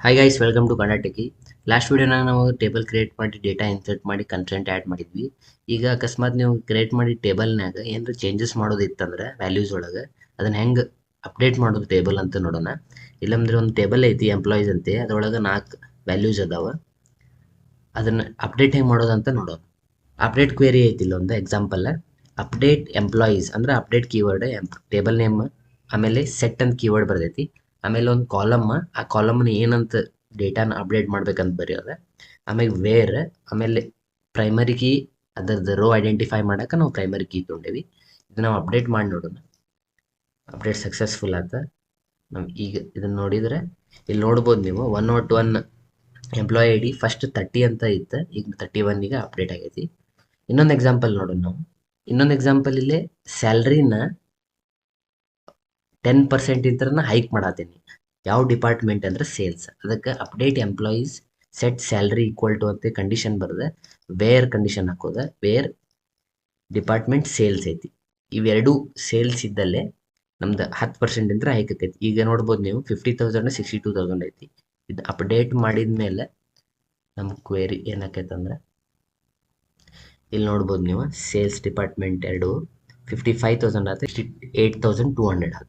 Hi guys, welcome to Karnataki. Last ವಿಡಿಯೋನಾಗ ನಾವು table create ಮಾಡಿ ಡೇಟಾ ಇನ್ಸರ್ಟ್ ಮಾಡಿ ಕಂಟೆಂಟ್ ಆ್ಯಡ್ ಮಾಡಿದ್ವಿ. ಈಗ ಅಕಸ್ಮಾತ್ ನೀವು ಕ್ರಿಯೇಟ್ ಮಾಡಿ ಟೇಬಲ್ನಾಗ ಏನಾರ ಚೇಂಜಸ್ ಮಾಡೋದಿತ್ತಂದ್ರೆ ವ್ಯಾಲ್ಯೂಸ್ ಒಳಗೆ ಅದನ್ನ ಹೆಂಗೆ ಅಪ್ಡೇಟ್ ಮಾಡೋದು ಟೇಬಲ್ ಅಂತ ನೋಡೋಣ. ಇಲ್ಲಂದ್ರೆ ಒಂದು ಟೇಬಲ್ ಐತಿ ಎಂಪ್ಲಾಯೀಸ್ ಅಂತೆ, ಅದರೊಳಗೆ 4 ವ್ಯಾಲ್ಯೂಸ್ ಅದಾವ. ಅದನ್ನು ಅಪ್ಡೇಟ್ ಹೆಂಗೆ ಮಾಡೋದು ಅಂತ ನೋಡೋಣ. ಅಪ್ಡೇಟ್ ಕ್ವೇರಿ ಐತಿ ಇಲ್ಲೊಂದು ಎಕ್ಸಾಂಪಲ್. ಅಪ್ಡೇಟ್ ಎಂಪ್ಲಾಯೀಸ್ ಅಂದ್ರೆ ಅಪ್ಡೇಟ್ ಕೀವರ್ಡ್ ಟೇಬಲ್ ನೇಮ್, ಆಮೇಲೆ ಸೆಟ್ ಅಂತ ಕೀವರ್ಡ್ ಬರ್ತೈತಿ. ಆಮೇಲೆ ಒಂದು ಕಾಲಮ್, ಆ ಕಾಲಮ್ನ ಏನಂತ ಡೇಟಾನ ಅಪ್ಡೇಟ್ ಮಾಡ್ಬೇಕಂತ ಬರೆಯೋದ. ಆಮೇಲೆ ವೇರ್, ಆಮೇಲೆ ಪ್ರೈಮರಿ ಕೀ, ಅದರದ್ದು ರೋ ಐಡೆಂಟಿಫೈ ಮಾಡೋಕೆ ನಾವು ಪ್ರೈಮರಿ ಕೀ ತೊಗೊಂಡೇವಿ. ಇದು ನಾವು ಅಪ್ಡೇಟ್ ಮಾಡಿ ನೋಡೋಣ. ಅಪ್ಡೇಟ್ ಸಕ್ಸಸ್ಫುಲ್ ಆತ. ನಾವು ಈಗ ಇದನ್ನು ನೋಡಿದರೆ ಇಲ್ಲಿ ನೋಡ್ಬೋದು ನೀವು 101 ಎಂಪ್ಲಾಯ್ ಐ ಡಿ ಫಸ್ಟ್ 30 ಅಂತ ಇತ್ತು, ಈಗ 31ಗೆ ಅಪ್ಡೇಟ್ ಆಗೈತಿ. ಇನ್ನೊಂದು ಎಕ್ಸಾಂಪಲ್ ನೋಡೋಣ ನಾವು. ಇನ್ನೊಂದು ಎಕ್ಸಾಂಪಲ್ ಇಲ್ಲೇ ಸ್ಯಾಲ್ರಿನ 10% ಇಂತ್ರನ ಹೈಕ್ ಮಾಡತ್ತೀನಿ. ಯಾವ ಡಿಪಾರ್ಟ್ಮೆಂಟ್ ಅಂದ್ರೆ ಸೇಲ್ಸ್. ಅದಕ್ಕೆ update employees set salary equal to ಅಂತ ಕಂಡೀಷನ್ ಬರ್ತದೆ. ವೇರ್ ಕಂಡೀಷನ್ ಹಾಕೋದ, ವೇರ್ ಡಿಪಾರ್ಟ್ಮೆಂಟ್ ಸೇಲ್ಸ್ ಐತಿ. ಇವೆರಡು ಸೇಲ್ಸ್ ಇದ್ದಲ್ಲೇ ನಮ್ದು 10% ಇಂತ್ರ ಹೈಕ್ ಆಕೈತಿ. ಈಗ ನೋಡ್ಬೋದು ನೀವು 50,000 62,000 ಐತಿ. ಇದು ಅಪ್ಡೇಟ್ ಮಾಡಿದ ಮೇಲೆ ನಮ್ಮ ಕ್ವೇರಿ ಏನಾಕೈತಂದ್ರೆ ಇಲ್ಲಿ ನೋಡ್ಬೋದು ನೀವು ಸೇಲ್ಸ್ ಡಿಪಾರ್ಟ್ಮೆಂಟ್ 2 55,000 ಆತ, 68,200 ಆತ.